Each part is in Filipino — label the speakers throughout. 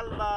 Speaker 1: kalma.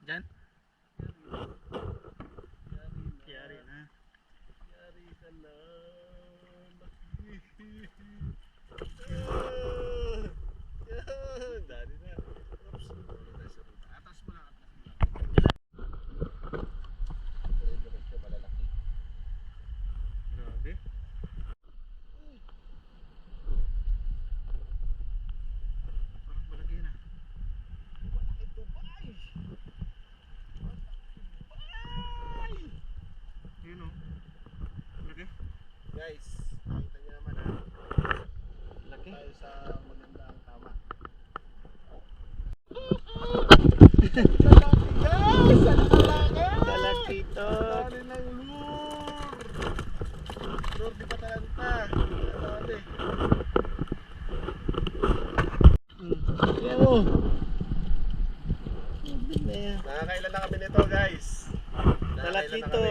Speaker 1: Diyan? Yari na. Yari ka lang. Dali na. Atas mo lang. Diretso malalaki. Grabe. Parang malaki na. Malaki to guys. Yun o. Laki. Guys, nakita nyo naman ha. Laki. Tayo sa magandang tama. Talaki guys! Ano talaki? Talakitok. Dali ng lure. Lure di pa talanta. Dali. Yan o. Nakakailan na kami nito guys.
Speaker 2: Talakitok,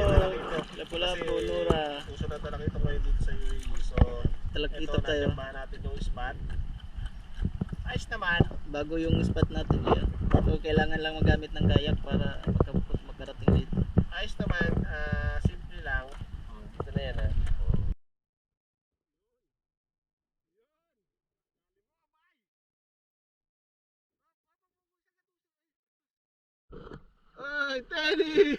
Speaker 2: LapuLapu, Nura.
Speaker 1: Puso na talakitok ngayon dito sa UAE. So,
Speaker 2: Talakitok
Speaker 1: ito,
Speaker 2: tayo.
Speaker 1: natin natin yung spot. Ayos naman.
Speaker 2: Bago yung spot natin yan. So kailangan lang magamit ng kayak para makarating dito.
Speaker 1: Ayos naman, simple lang. Dito na yan ha. Ay, Teddy!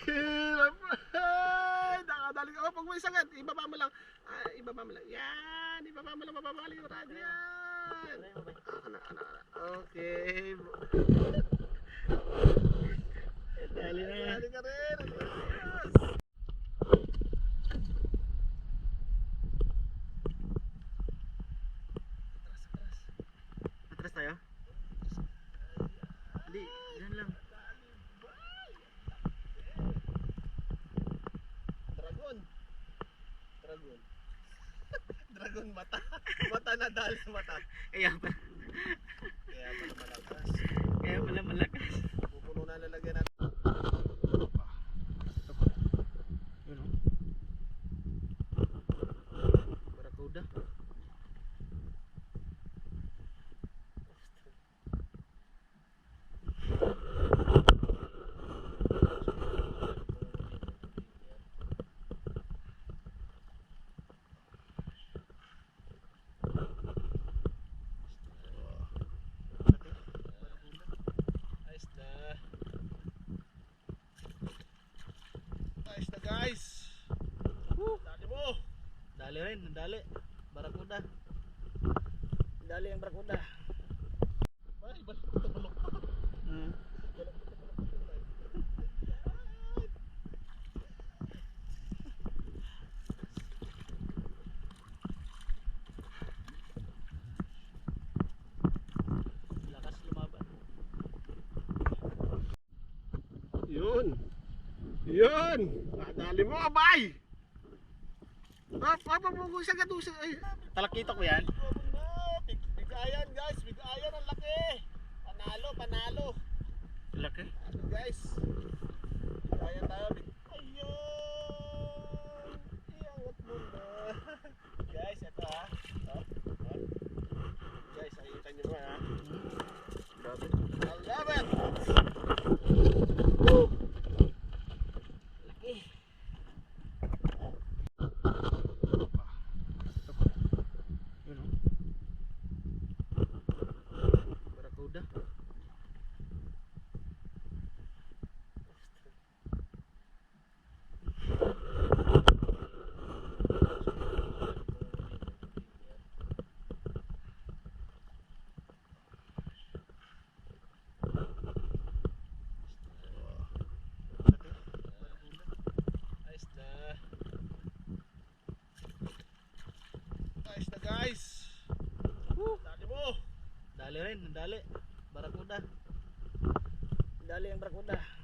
Speaker 1: Ay, nakadali ka. Oh, pag may sagat, ibaba mo lang. Ay, ibaba mo lang. Yan, ibaba mo lang, mababali yung radyo yan. Okay.
Speaker 2: Dali na.
Speaker 1: Dali ka rin.
Speaker 2: Atras tayo? Hindi, yan lang.
Speaker 1: Dragon. Dragon. Dragon mata. Mata na dali mata.
Speaker 2: Kaya pala.
Speaker 1: Kaya pala malakas.
Speaker 2: Kaya pala malakas.
Speaker 1: Pupuno na lalagyan natin.
Speaker 2: Yun o. Barracuda.
Speaker 1: Ayos na guys. Dali mo.
Speaker 2: Dali rin, dali. Barracuda. Dali ang Barracuda.
Speaker 1: Ay, balik ko ito bulok pa.
Speaker 2: Lakas lumaban.
Speaker 1: Yun. Dali mo, abay. Papapugusan ka doon.
Speaker 2: Talakitok ba yan?
Speaker 1: Bigayan guys, bigayan ang laki. Panalo, panalo.
Speaker 2: Laki.
Speaker 1: Ano guys? Bigayan tayo. Ayun. Iangat mo na. Guys, ito ha. Oh. Guys, ayutan nyo ha. Grabe. I love it. Woo.
Speaker 2: Laki. Yun o. Barracuda.
Speaker 1: Ayos na. Ayos na guys. Woo. Dali mo.
Speaker 2: Dali rin, dali. Barracuda. Dali ang barracuda.